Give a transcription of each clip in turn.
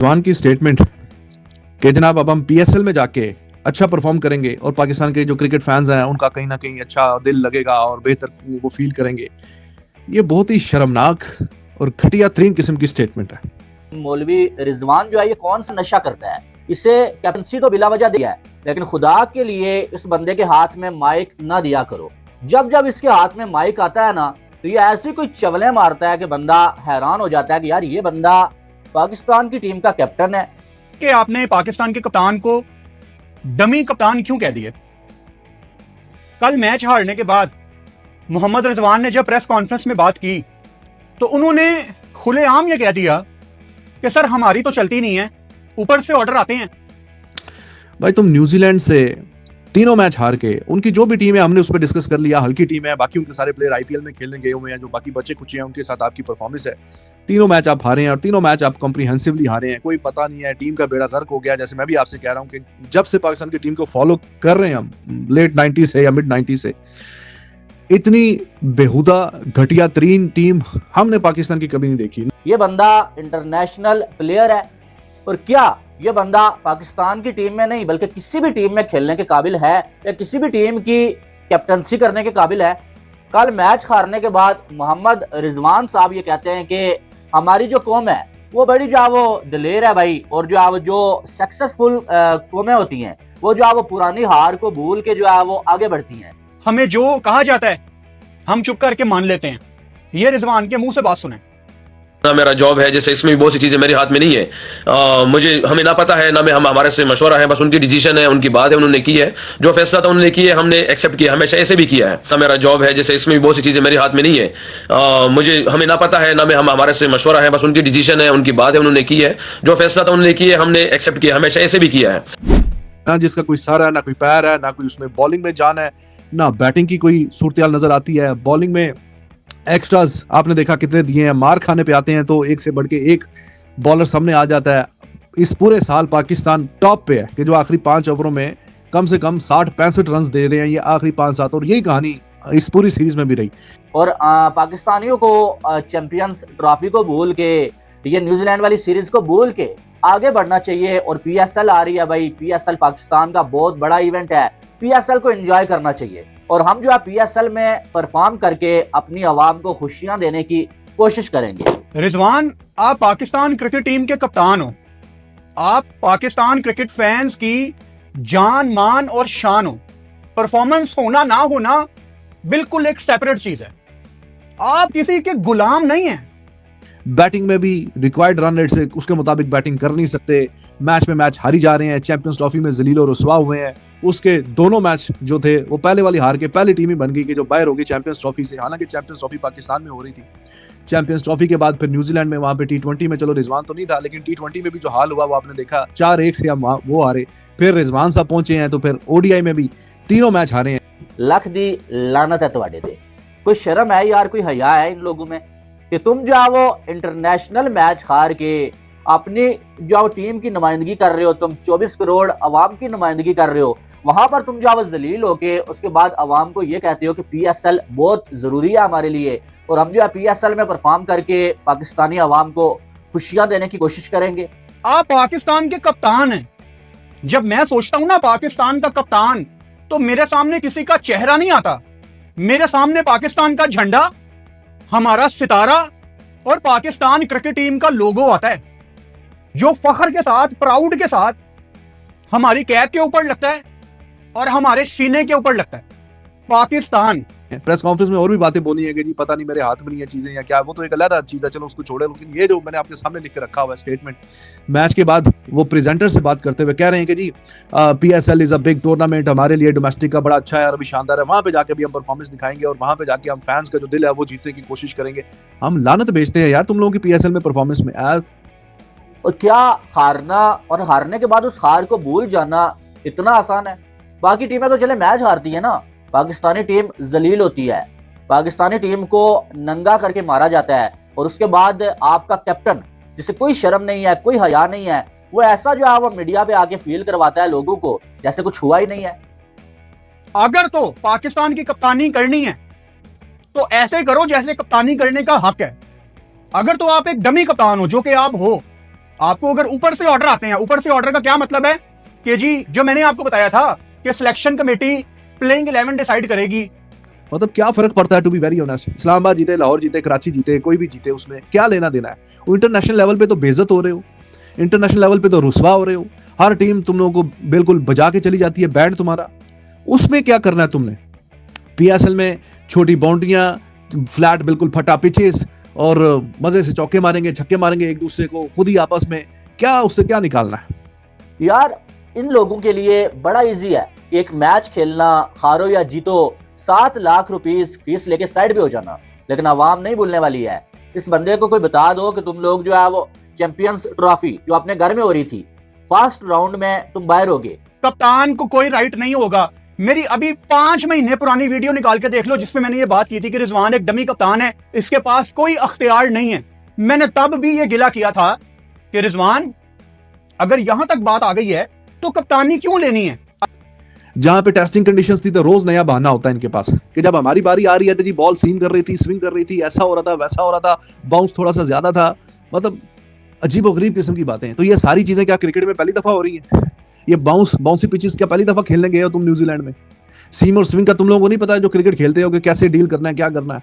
रिजवान की स्टेटमेंट कि जनाब अब हम पीएसएल में जाके अच्छा परफॉर्म करेंगे और पाकिस्तान के जो क्रिकेट फैंस हैं उनका कहीं ना कहीं अच्छा दिल लगेगा और बेहतर वो फील करेंगे, ये बहुत ही शर्मनाक और घटिया तरीन किस्म की स्टेटमेंट है। मौलवी रिजवान जो है ये कौन सा नशा करता है? इसे कैप्टनसी तो बिला वजह दिया है, लेकिन खुदा के लिए इस बंदे के हाथ में माइक ना दिया करो। जब जब इसके हाथ में माइक आता है ना, तो ये ऐसी कोई चवलें मारता है कि बंदा हैरान हो जाता है कि यार ये बंदा पाकिस्तान की टीम का कैप्टन है। कि आपने पाकिस्तान के कप्तान को डमी कप्तान क्यों कह दिए? कल मैच हारने के बाद मोहम्मद रिजवान ने जब प्रेस कॉन्फ्रेंस में बात की तो उन्होंने खुलेआम ये कह दिया कि सर हमारी तो चलती नहीं है, ऊपर से ऑर्डर आते हैं। भाई तुम न्यूजीलैंड से तीनों मैच हार के, उनकी जो भी टीम है हमने उस पर डिस्कस कर लिया, हल्की टीम है, बाकी उनके सारे प्लेयर आईपीएल में खेलने गए हुए हैं, जो बाकी बच्चे कुछ हैं उनके साथ आपकी परफॉर्मेंस है। तीनों मैच आप हारे हैं और तीनों मैच आप कॉम्प्रिहेंसिवली हारे हैं, कोई पता नहीं है, टीम का बेड़ा गर्क हो गया। जैसे मैं भी आपसे कह रहा हूं कि जब से पाकिस्तान की टीम को फॉलो कर रहे हैं हम लेट 90 से या मिड 90 से, इतनी बेहुदा घटिया तरीन टीम हमने पाकिस्तान की कभी नहीं देखी। ये बंदा इंटरनेशनल प्लेयर है और क्या ये बंदा पाकिस्तान की टीम में नहीं बल्कि किसी भी टीम में खेलने के काबिल है या किसी भी टीम की कैप्टनसी करने के काबिल है? कल मैच हारने के बाद मोहम्मद रिजवान साहब ये कहते हैं कि हमारी जो कौम है वो बड़ी जो है वो दिलेर है भाई, और जो है वो जो सक्सेसफुल कौमें होती हैं वो जो है वो पुरानी हार को भूल के जो है वो आगे बढ़ती हैं। हमें जो कहा जाता है हम चुप करके मान लेते हैं। ये रिजवान के मुंह से बात सुने। ना मेरा जॉब है, जैसे इसमें भी बहुत सी चीजें मेरे हाथ में नहीं है। हमें ना पता है, ना में हम हमारे से मशवरा है, बस उनकी डिसीजन है, उनकी बात है, उन्होंने की है, जो फैसला था उन्होंने किया, हमने एक्सेप्ट किया, हमेशा ऐसे भी किया है। ना मेरा जॉब है, जैसे इसमें भी बहुत सी चीजें मेरे हाथ में नहीं है। हमें ना पता है, ना में हम हमारे से मशवरा है, बस उनकी डिसीजन है, उनकी बात है, उन्होंने की है, जो फैसला था उन्होंने किया, हमने एक्सेप्ट किया, हमेशा ऐसे भी किया है। ना जिसका कोई सर है, ना कोई पैर है, ना कोई उसमें बॉलिंग में जान है, ना बैटिंग की कोई सूरत नजर आती है। बॉलिंग में एक्स्ट्राज आपने देखा कितने दिए हैं, मार खाने पे आते हैं तो एक से बढ़ के एक बॉलर सामने आ जाता है। इस पूरे साल पाकिस्तान टॉप पे है कि जो आखिरी 5 ओवरों में कम से कम 60-65 रन दे रहे हैं, ये आखिरी 5-7, और यही कहानी इस पूरी सीरीज में भी रही। और पाकिस्तानियों को चैंपियंस ट्रॉफी को भूल के, ये न्यूजीलैंड वाली सीरीज को भूल के आगे बढ़ना चाहिए। और पीएसएल आ रही है भाई, पीएसएल पाकिस्तान का बहुत बड़ा इवेंट है, पीएसएल को एंजॉय करना चाहिए और हम जो है पीएसएल में परफॉर्म करके अपनी आवाम को खुशियां देने की कोशिश करेंगे। रिजवान, आप पाकिस्तान क्रिकेट टीम के कप्तान हो, आप पाकिस्तान क्रिकेट फैंस की जान मान और शान हो। परफॉर्मेंस होना ना होना बिल्कुल एक सेपरेट चीज है, आप किसी के गुलाम नहीं हैं। बैटिंग में भी रिक्वायर्ड रन रेट से उसके मुताबिक बैटिंग कर नहीं सकते, मैच में मैच हारी जा रहे हैं, चैंपियंस ट्रॉफी में जलील और रुसवा हुए हैं। उसके दोनों मैच जो थे वो पहले वाली हार के पहली टीम ही बन गई कि जो बाहर हो गई चैंपियंस ट्रॉफी से। हालांकि चैंपियंस ट्रॉफी पाकिस्तान में हो रही थी, चैंपियंस ट्रॉफी के बाद फिर न्यूजीलैंड में वहां पे टी20 में, चलो रिजवान तो नहीं था, लेकिन टी20 में भी जो हाल हुआ वो आपने देखा, 4-1 से हम वो हारे। फिर रिजवान साहब पहुंचे हैं तो फिर ओडीआई में भी तीनों मैच हारे हैं। लख दी लानत है तुम्हारे ते, कोई शर्म है यार, कोई हया है इन लोगों में कि तुम जो है वो इंटरनेशनल मैच हार के अपनी जो टीम की नुमाइंदगी कर रहे हो, तुम 24 करोड़ अवाम की नुमाइंदगी कर रहे हो, वहां पर तुम जो जलील होके उसके बाद अवाम को ये कहते हो कि पीएसएल बहुत जरूरी है हमारे लिए और हम जो है पीएसएल में परफॉर्म करके पाकिस्तानी अवाम को खुशियां देने की कोशिश करेंगे। आप पाकिस्तान के कप्तान हैं। जब मैं सोचता हूं ना पाकिस्तान का कप्तान, तो मेरे सामने किसी का चेहरा नहीं आता, मेरे सामने पाकिस्तान का झंडा, हमारा सितारा और पाकिस्तान क्रिकेट टीम का लोगो आता है, जो फख्र के साथ, प्राउड के साथ हमारी कैप के ऊपर लगता है और हमारे सीने के ऊपर लगता है। पाकिस्तान प्रेस कॉन्फ्रेंस में और भी बातें बोली है कि जी पता नहीं मेरे हाथ में नहीं है चीजें या क्या, वो तो एक अलग चीज है, चलो उसको छोड़े। लेकिन ये जो मैंने आपके सामने लिख के रखा हुआ है स्टेटमेंट, मैच के बाद वो प्रेजेंटर से बात करते हुए कह रहे हैं कि जी PSL is a big tournament, हमारे लिए डोमेस्टिक का बड़ा अच्छा है और अभी शानदार है, वहां पे जाके भी हम परफॉर्मेंस दिखाएंगे और वहां पे जाके हम फैंस का जो दिल है वो जीतने की कोशिश करेंगे। हम लानत भेजते हैं यार तुम लोगों की पीएसएल में परफॉर्मेंस में। और क्या हारना और हारने के बाद उस हार को भूल जाना इतना आसान है? बाकी टीमें तो चले मैच हारती है ना, पाकिस्तानी टीम जलील होती है, पाकिस्तानी टीम को नंगा करके मारा जाता है और उसके बाद आपका कैप्टन जिसे कोई शर्म नहीं है, कोई हया नहीं है, वो ऐसा जो है वो मीडिया पे आके फील करवाता है लोगों को जैसे कुछ हुआ ही नहीं है। अगर तो पाकिस्तान की कप्तानी करनी है तो ऐसे करो जैसे कप्तानी करने का हक है। अगर तो आप एक डमी कप्तान हो, जो कि आप हो, आपको अगर ऊपर से ऑर्डर आते हैं, ऊपर से ऑर्डर का क्या मतलब है कि जी जो मैंने आपको बताया था कि सिलेक्शन कमेटी प्लेइंग 11 डिसाइड करेगी। मतलब क्या फर्क पड़ता है, to be very honest. Islamabad जीते, लाहौर जीते, कराची जीते, कोई भी जीते, उसमें क्या लेना देना है। वो इंटरनेशनल लेवल पे तो बेइज्जत हो रहे हो, इंटरनेशनल लेवल पे तो रुसवा हो रहे हो, हर टीम तुम लोगों को बिल्कुल बजा के चली जाती है बैंड तुम्हारा। उसमें क्या करना है तुमने? पीएसएल में छोटी बाउंड्रियां, फ्लैट बिल्कुल फटा पिचेस और मजे से चौके मारेंगे, छक्के मारेंगे एक दूसरे को खुद ही आपस में, क्या उससे क्या निकालना है? यार इन लोगों के लिए बड़ा इजी है, एक मैच खेलना, हारो या जीतो, 7 लाख रुपीस फीस लेके साइड पे हो जाना। लेकिन आवाम नहीं भूलने वाली है। इस बंदे को कोई बता दो कि तुम लोग जो है वो चैंपियंस ट्रॉफी जो अपने घर में हो रही थी, फर्स्ट राउंड में तुम बाहर हो गए। कप्तान को कोई राइट नहीं होगा। मेरी अभी 5 महीने पुरानी वीडियो निकाल के देख लो जिसमें मैंने ये बात की थी कि रिजवान एक डमी कप्तान है, इसके पास कोई अख्तियार नहीं है। मैंने तब भी ये गिला किया था कि रिजवान अगर यहां तक बात आ गई है तो कप्तानी क्यों लेनी है। जहां पे टेस्टिंग कंडीशंस थी तो रोज नया बहाना होता है इनके पास कि जब हमारी बारी आ रही है तो जी बॉल सीम कर रही थी, स्विंग कर रही थी, ऐसा हो रहा था, वैसा हो रहा था, बाउंस थोड़ा सा ज्यादा था। मतलब अजीबोगरीब किस्म की बातें। तो ये सारी चीजें क्या क्रिकेट में पहली दफा हो रही हैं? ये बाउंसी पिचेस क्या पहली दफा खेलने गए हो तुम न्यूजीलैंड में? सीम और स्विंग का तुम लोगों को नहीं पता है जो क्रिकेट खेलते हो कि कैसे डील करना है, क्या करना है?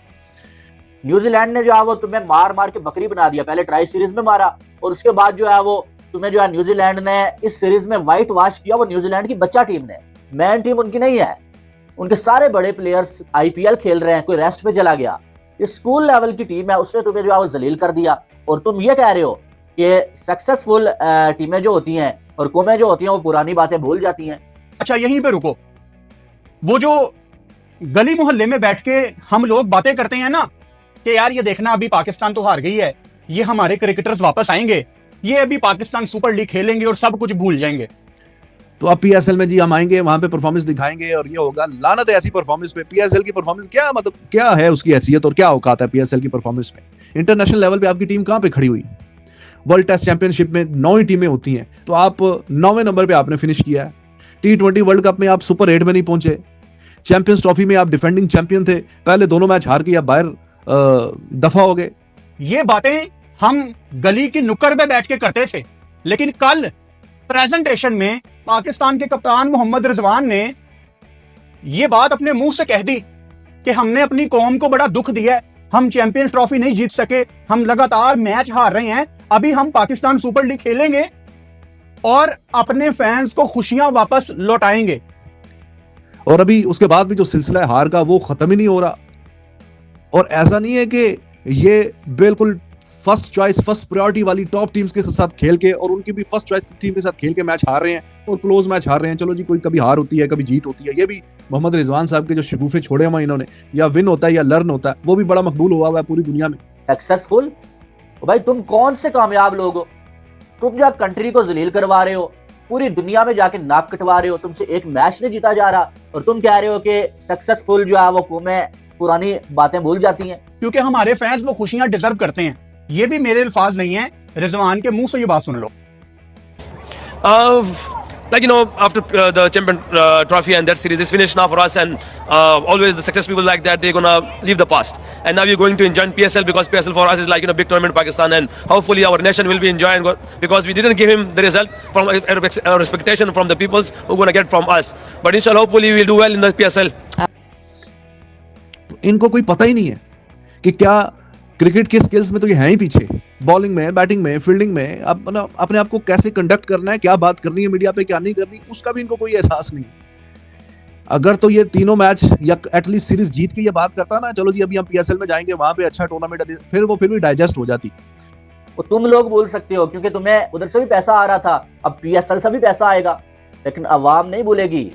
न्यूजीलैंड ने जो है वो तुम्हें मार मार के बकरी बना दिया। पहले ट्राई सीरीज में मारा और उसके बाद जो है वो तुम्हें जो है न्यूजीलैंड ने इस सीरीज में व्हाइट वॉश किया। वो न्यूजीलैंड की बच्चा टीम ने, मैन टीम उनकी नहीं है। उनके सारे बड़े प्लेयर्स आईपीएल खेल रहे हैं, कोई रेस्ट पे चला गया। ये स्कूल लेवल की टीम है, उसने तुम्हें जो है वो जलील कर दिया। और तुम ये कह रहे हो कि सक्सेसफुल टीमें जो होती हैं और कौमें जो होती हैं वो पुरानी बातें भूल जाती हैं। अच्छा यहीं पे रुको, वो जो गली मोहल्ले में बैठ के हम लोग बातें करते हैं ना कि यार ये देखना अभी पाकिस्तान तो हार गई है, ये हमारे क्रिकेटर्स वापस आएंगे, ये अभी पाकिस्तान सुपर लीग खेलेंगे और सब कुछ भूल जाएंगे। तो अब पीएसएल में जी हम आएंगे, वहां पे परफॉर्मेंस दिखाएंगे और ये होगा। लानत है ऐसी परफॉर्मेंस पे। पीएसएल की परफॉर्मेंस क्या, मतलब क्या है उसकी हैसियत और क्या औकात है पीएसएल की परफॉर्मेंस में? इंटरनेशनल लेवल पे आपकी टीम कहां पे खड़ी हुई? वर्ल्ड टेस्ट चैंपियनशिप में 9 ही टीमें होती हैं, तो आप 9वें नंबर पे आपने फिनिश किया है। T20 वर्ल्ड कप में आप सुपर 8 में नहीं पहुंचे। चैंपियंस ट्रॉफी में आप डिफेंडिंग चैंपियन थे, पहले दोनों मैच हार के आप बाहर दफा हो गए। ये बातें हम गली की नुक्कड़ पे बैठ के करते थे, लेकिन कल प्रेजेंटेशन में पाकिस्तान के कप्तान मोहम्मद रिजवान ने ये बात अपने मुंह से कह दी कि हमने अपनी कौम को बड़ा दुख दिया है, हम चैंपियंस ट्रॉफी नहीं जीत सके, हम लगातार मैच हार रहे हैं, अभी हम पाकिस्तान सुपर लीग खेलेंगे और अपने फैंस को खुशियां वापस लौटाएंगे। और अभी उसके बाद भी जो सिलसिला है हार का वो खत्म ही नहीं हो रहा। और ऐसा नहीं है कि ये बिल्कुल फर्स्ट चॉइस, फर्स्ट प्रायोरिटी वाली टॉप टीम्स के साथ खेल के और उनकी भी फर्स्ट चॉइस टीम के साथ खेल के मैच हार रहे हैं और क्लोज मैच हार रहे हैं। चलो जी, कोई कभी हार होती है, कभी जीत होती है। ये भी मोहम्मद रिजवान साहब के जो शगुफे छोड़े हुए इन्होंने, या विन होता है या लर्न होता है, वो भी बड़ा मकबूल हुआ है पूरी दुनिया में। सक्सेसफुल भाई तुम कौन से कामयाब लोग हो? तुम जा कंट्री को जलील करवा रहे हो, पूरी दुनिया में जाके नाक कटवा रहे हो, तुमसे एक मैच नहीं जीता जा रहा और तुम कह रहे हो कि सक्सेसफुल जो है वो कौमें पुरानी बातें भूल जाती हैं। क्योंकि हमारे फैंस वो खुशियां डिजर्व करते हैं। ये भी मेरे अल्फाज नहीं है, रिजवान के मुंह से ये बात सुन लो। Like after the champion trophy and that series is finished now for us, and always the success people like that, they're gonna leave the past, and now we're going to enjoy PSL because PSL for us is like big tournament in Pakistan, and hopefully our nation will be enjoying because we didn't give him the result from our expectation from the peoples who gonna get from us, but inshallah hopefully we'll do well in the PSL. इनको कोई पता ही नहीं है कि क्या cricket के skills में तो ये हैं ही पीछे, बॉलिंग में, बैटिंग में, फील्डिंग में। अपने आप को कैसे कंडक्ट करना है, क्या बात करनी है मीडिया पे, क्या नहीं करनी, उसका भी इनको कोई एहसास नहीं। अगर तो ये तीनों मैच या एटलीस्ट सीरीज जीत के ये बात करता ना, चलो जी अभी हम पीएसएल में जाएंगे, वहां पे अच्छा टूर्नामेंट, फिर भी डाइजेस्ट हो जाती। वो तुम लोग बोल सकते हो क्योंकि तुम्हें उधर से भी पैसा आ रहा था, अब पीएसएल से भी पैसा आएगा, लेकिन अवाम नहीं भूलेगी।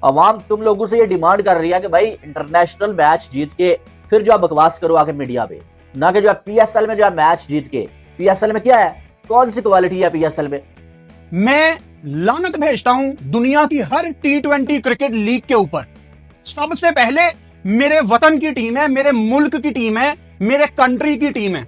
अवाम तुम लोगों से ये डिमांड कर रही है कि भाई इंटरनेशनल मैच जीत के फिर जो बकवास करो आके मीडिया पे, ना कि जो पीएसएल में जो मैच जीत के। पीएसएल में क्या है, कौन सी क्वालिटी है पीएसएल में? मैं लानत भेजता हूं दुनिया की हर T20 क्रिकेट लीग के ऊपर। सबसे पहले मेरे वतन की टीम है, मेरे मुल्क की टीम है, मेरे कंट्री की टीम है।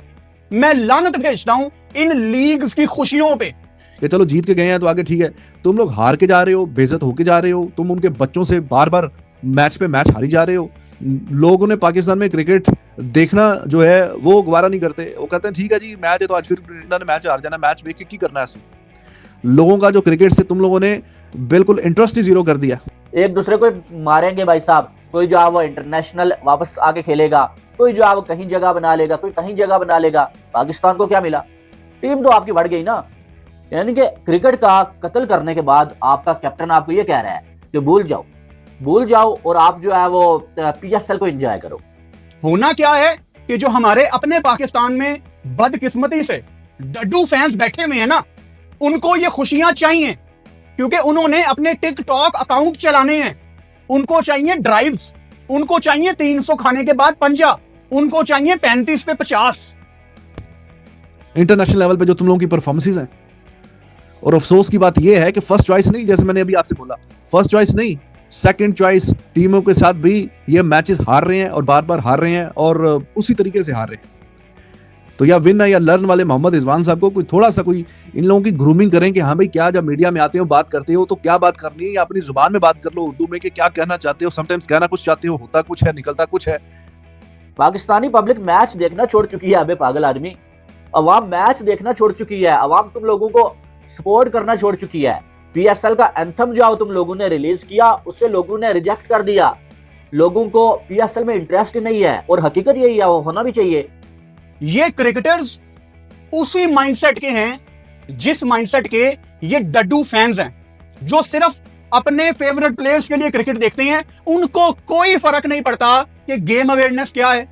मैं लानत भेजता हूं इन लीग्स की खुशियों पे। कि चलो जीत के गए हैं तो आगे ठीक है, तुम लोग हार के जा रहे हो, बेइज्जत होके जा रहे हो, तुम उनके बच्चों से बार बार मैच पे मैच हारी जा रहे हो। लोगों ने पाकिस्तान में क्रिकेट देखना जो है वो गवारा नहीं करते। वो कहते हैं ठीक है जी मैच है तो आज फिर इन्होंने मैच हार जाना, मैच देख के की करना है ऐसे। लोगों का जो क्रिकेट से तुम लोगों ने बिल्कुल इंटरेस्ट ही जीरो कर दिया। एक दूसरे को मारेंगे भाई साहब, कोई जो है वो इंटरनेशनल वापस आके खेलेगा, कोई जो है वो कहीं जगह बना लेगा, कोई कहीं जगह बना लेगा। पाकिस्तान को क्या मिला? टीम तो आपकी बढ़ गई ना। यानी कि क्रिकेट का कत्ल करने के बाद आपका कैप्टन आपको ये कह रहा है कि भूल जाओ और आप जो है वो PSL को एंजॉय करो। होना क्या है कि जो हमारे अपने पाकिस्तान में बदकिस्मती से डड्डू फैंस बैठे हुए हैं ना, उनको ये खुशियां चाहिए क्योंकि उन्होंने अपने टिकटॉक अकाउंट चलाने हैं। उनको चाहिए ड्राइव्स, उनको चाहिए 300 खाने के बाद पंजा, उनको चाहिए 35 पे 50। इंटरनेशनल लेवल पे जो तुम लोगों की परफॉर्मेंसेस हैं, और अफसोस की बात यह है कि फर्स्ट चॉइस नहीं, जैसे मैंने अभी आपसे बोला, फर्स्ट चॉइस नहीं, सेकंड चॉइस टीमों के साथ भी ये मैचेस हार रहे हैं और बार बार हार रहे हैं और उसी तरीके से हार रहे हैं। तो या विन या लर्न वाले मोहम्मद रिजवान साहब को कोई थोड़ा सा कोई इन लोगों की ग्रूमिंग करें कि हाँ भाई क्या जब मीडिया में आते हो बात करते हो तो क्या बात करनी है, या अपनी जुबान में बात कर लो उर्दू में कि क्या कहना चाहते हो। समटाइम्स कहना कुछ चाहते हो, होता कुछ है, निकलता कुछ है। पाकिस्तानी पब्लिक मैच देखना छोड़ चुकी है। अबे पागल आदमी, अवाम मैच देखना छोड़ चुकी है, अवाम तुम लोगों को सपोर्ट करना छोड़ चुकी है। PSL का एंथम जो तुम लोगों ने रिलीज किया उससे लोगों ने रिजेक्ट कर दिया। लोगों को PSL में इंटरेस्ट ही नहीं है और हकीकत यही है, वो होना भी चाहिए। ये क्रिकेटर्स उसी माइंडसेट के हैं जिस माइंडसेट के ये डड्डू फैंस हैं, जो सिर्फ अपने फेवरेट प्लेयर्स के लिए क्रिकेट देखते हैं। उनको कोई फर्क नहीं पड़ता कि गेम अवेयरनेस क्या है।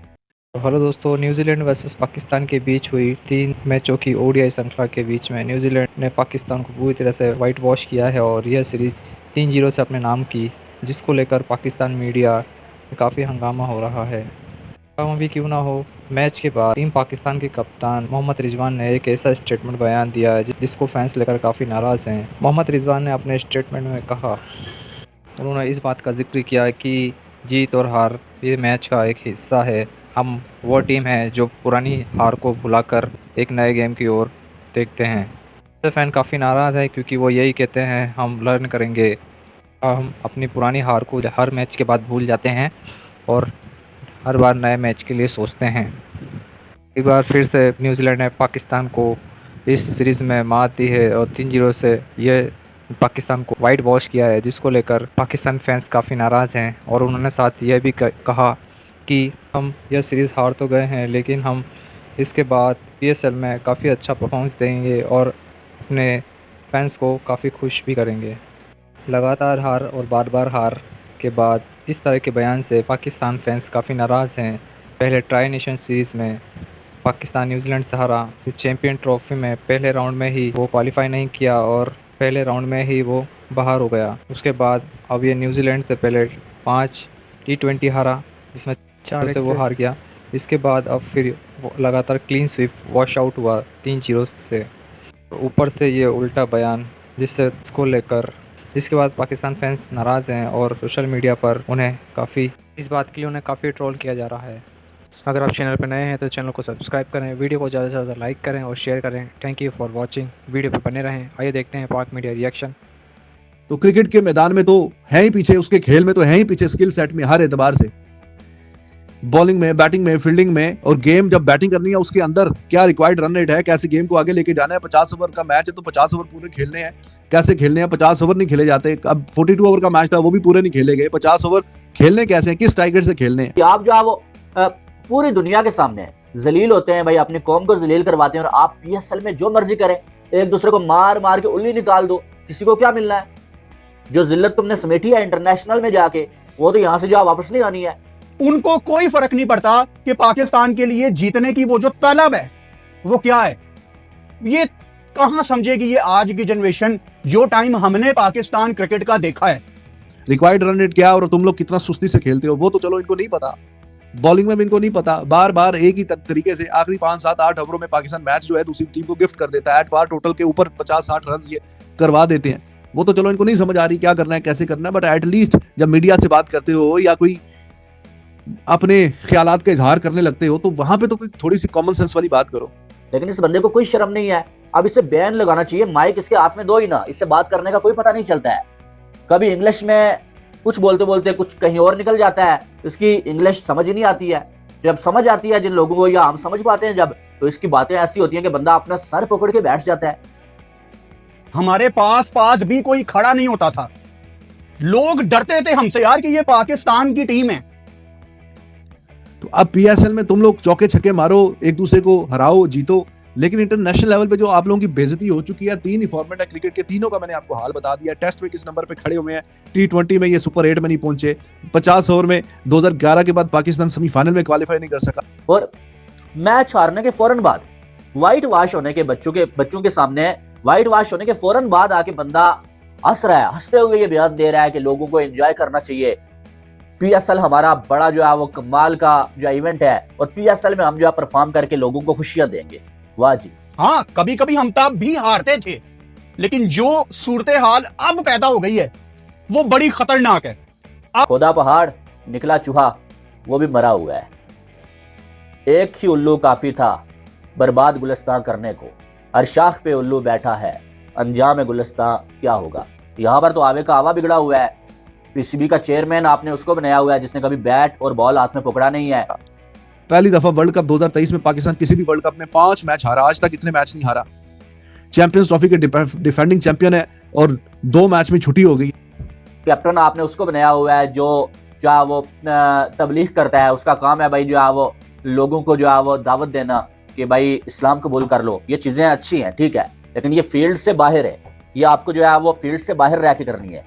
हेलो दोस्तों, न्यूजीलैंड वर्सेस पाकिस्तान के बीच हुई 3 मैचों की ODI श्रृंखला के बीच में न्यूजीलैंड ने पाकिस्तान को पूरी तरह से वाइट वॉश किया है और यह सीरीज़ 3-0 से अपने नाम की, जिसको लेकर पाकिस्तान मीडिया में काफ़ी हंगामा हो रहा है। हंगामा भी क्यों ना हो, मैच के बाद टीम पाकिस्तान के कप्तान मोहम्मद रिजवान ने एक ऐसा स्टेटमेंट बयान दिया है जिसको फैंस लेकर काफ़ी नाराज़ हैं। मोहम्मद रिजवान ने अपने स्टेटमेंट में कहा, उन्होंने इस बात का जिक्र किया कि जीत और हार ये मैच का एक हिस्सा है। हम वो टीम है जो पुरानी हार को भुलाकर एक नए गेम की ओर देखते हैं। फ़ैन काफ़ी नाराज़ है क्योंकि वो यही कहते हैं हम लर्न करेंगे। हम अपनी पुरानी हार को हर मैच के बाद भूल जाते हैं और हर बार नए मैच के लिए सोचते हैं। एक बार फिर से न्यूजीलैंड ने पाकिस्तान को इस सीरीज़ में मात दी है और 3-0 से ये पाकिस्तान को वाइट वॉश किया है, जिसको लेकर पाकिस्तान फैंस काफ़ी नाराज़ हैं। और उन्होंने साथ यह भी कहा कि हम यह सीरीज़ हार तो गए हैं लेकिन हम इसके बाद PSL में काफ़ी अच्छा परफॉर्मेंस देंगे और अपने फैंस को काफ़ी खुश भी करेंगे। लगातार हार और बार बार हार के बाद इस तरह के बयान से पाकिस्तान फैंस काफ़ी नाराज़ हैं। पहले ट्राई नेशन सीरीज़ में पाकिस्तान न्यूजीलैंड से हारा, फिर चैम्पियन ट्रॉफी में पहले राउंड में ही वो क्वालिफाई नहीं किया और पहले राउंड में ही वो बाहर हो गया। उसके बाद अब ये न्यूजीलैंड से पहले 5 T20 हारा, जिसमें 4 से वो हार गया। इसके बाद अब फिर लगातार क्लीन स्वीप वॉश आउट हुआ 3-0 से। ऊपर से ये उल्टा बयान, जिससे इसको लेकर इसके बाद पाकिस्तान फैंस नाराज़ हैं और सोशल मीडिया पर उन्हें काफ़ी इस बात के लिए उन्हें काफ़ी ट्रोल किया जा रहा है। अगर आप चैनल पर नए हैं तो चैनल को सब्सक्राइब करें, वीडियो को ज़्यादा से ज़्यादा लाइक करें और शेयर करें। Thank you for watching, video पर बने रहें। आइए देखते हैं पाक मीडिया रिएक्शन। तो क्रिकेट के मैदान में तो है ही पीछे, उसके खेल में तो है ही पीछे, स्किल सेट में हर एतबार से, बॉलिंग में, बैटिंग में, फील्डिंग में। और गेम जब बैटिंग करनी है उसके अंदर क्या रिक्वायर्ड रन रेट है, कैसे गेम को आगे लेके जाना है। 50 ओवर का मैच है तो 50 ओवर पूरे खेलने हैं, कैसे खेलने हैं। 50 ओवर नहीं खेले जाते। अब 42 ओवर का मैच था वो भी पूरे नहीं खेले गए। 50 ओवर खेलने कैसे हैं, किस टाइगर से खेलने हैं। आप जो है वो पूरी दुनिया के सामने जलील होते हैं भाई, अपनी कौम को जलील करवाते हैं और आप PSL में जो मर्जी करें, एक दूसरे को मार मार के उल्ली निकाल दो, किसी को क्या मिलना है। जो जिल्लत तुमने समेटी है इंटरनेशनल में जाके, वो तो यहाँ से जो वापस नहीं आनी है। उनको कोई फर्क नहीं पड़ता कि पाकिस्तान के लिए जीतने की वो जो तलब है वो क्या है। ये कहां समझेगी ये आज की जनरेशन, जो टाइम हमने पाकिस्तान क्रिकेट का देखा है। रिक्वायर्ड रन रेट क्या और तुम लोग कितना सुस्ती से खेलते हो वो तो चलो इनको नहीं पता। बॉलिंग में भी इनको नहीं पता। बार बार एक ही तरीके से आखिरी 5, 7, 8 ओवरों में पाकिस्तान मैच जो है दूसरी टीम को गिफ्ट कर देता है। एट पार टोटल के ऊपर 50-60 रन ये करवा देते हैं। वो तो चलो इनको नहीं समझ आ रही क्या करना है, कैसे करना है। बट एटलीस्ट जब मीडिया से बात करते हो या कोई अपने ख्यालात का इजहार करने लगते हो तो वहां पे तो कोई थोड़ी सी कॉमन सेंस वाली बात करो। लेकिन इस बंदे को कोई शर्म नहीं है। अब इसे बैन लगाना चाहिए, माइक इसके हाथ में दो ही ना, इससे बात करने का कोई पता नहीं चलता है। कभी इंग्लिश में कुछ बोलते बोलते कुछ कहीं और निकल जाता है, इसकी इंग्लिश समझ ही नहीं आती है। जब समझ आती है जिन लोगों को, या हम समझ पाते हैं जब, तो इसकी बातें ऐसी होती हैं कि बंदा अपना सर पकड़ के बैठ जाता है। हमारे पास भी कोई खड़ा नहीं होता था। लोग डरते थे हमसे यार कि ये पाकिस्तान की टीम है। तो अब पीएसएल में तुम लोग चौके छक्के मारो, एक दूसरे को हराओ, जीतो, लेकिन इंटरनेशनल लेवल पे जो आप लोगों की बेइज्जती हो चुकी है, 3 ही फॉर्मेट है क्रिकेट के, तीनों का मैंने आपको हाल बता दिया। टेस्ट में किस नंबर पे खड़े हुए हैं, T20 में ये सुपर 8 में नहीं पहुंचे, 50 ओवर में 2011 के बाद पाकिस्तान सेमीफाइनल में क्वालिफाई नहीं कर सका। और मैच हारने के फौरन बाद व्हाइट वॉश होने के बच्चों के सामने व्हाइट वॉश होने के फौरन बाद आके बंदा हंस रहा है, हंसते हुए ये बयान दे रहा है कि लोगों को एंजॉय करना चाहिए। पीएसएल हमारा बड़ा जो है वो कमाल का जो इवेंट है, और पीएसएल में हम जो है परफॉर्म करके लोगों को खुशियां देंगे। वाह जी। हाँ, कभी कभी हम तब भी हारते थे, लेकिन जो सूरत हाल अब पैदा हो गई है वो बड़ी खतरनाक है। खोदा पहाड़ निकला चूहा, वो भी मरा हुआ है। एक ही उल्लू काफी था बर्बाद गुलिस्तान करने को, हर शाख पे उल्लू बैठा है, अंजाम गुलिस्तान क्या होगा। यहाँ पर तो आवे का आवा बिगड़ा हुआ है। पीसीबी का चेयरमैन आपने उसको बनाया हुआ है जिसने कभी बैट और बॉल हाथ में पकड़ा नहीं है। पहली दफा वर्ल्ड कप 2023 में पाकिस्तान किसी भी वर्ल्ड कप में 5 मैच हारा, आज तक इतने मैच नहीं हारा। चैंपियंस ट्रॉफी के डिफेंडिंग चैंपियन है और 2 मैच में छुट्टी हो गई। कैप्टन आपने उसको बनाया हुआ है जो है वो तबलीग करता है, उसका काम है भाई जो है वो लोगों को जो है वो दावत देना कि भाई इस्लाम कबूल कर लो। ये चीजें अच्छी हैं, ठीक है, लेकिन ये फील्ड से बाहर है, ये आपको जो है वो फील्ड से बाहर रह के करनी है।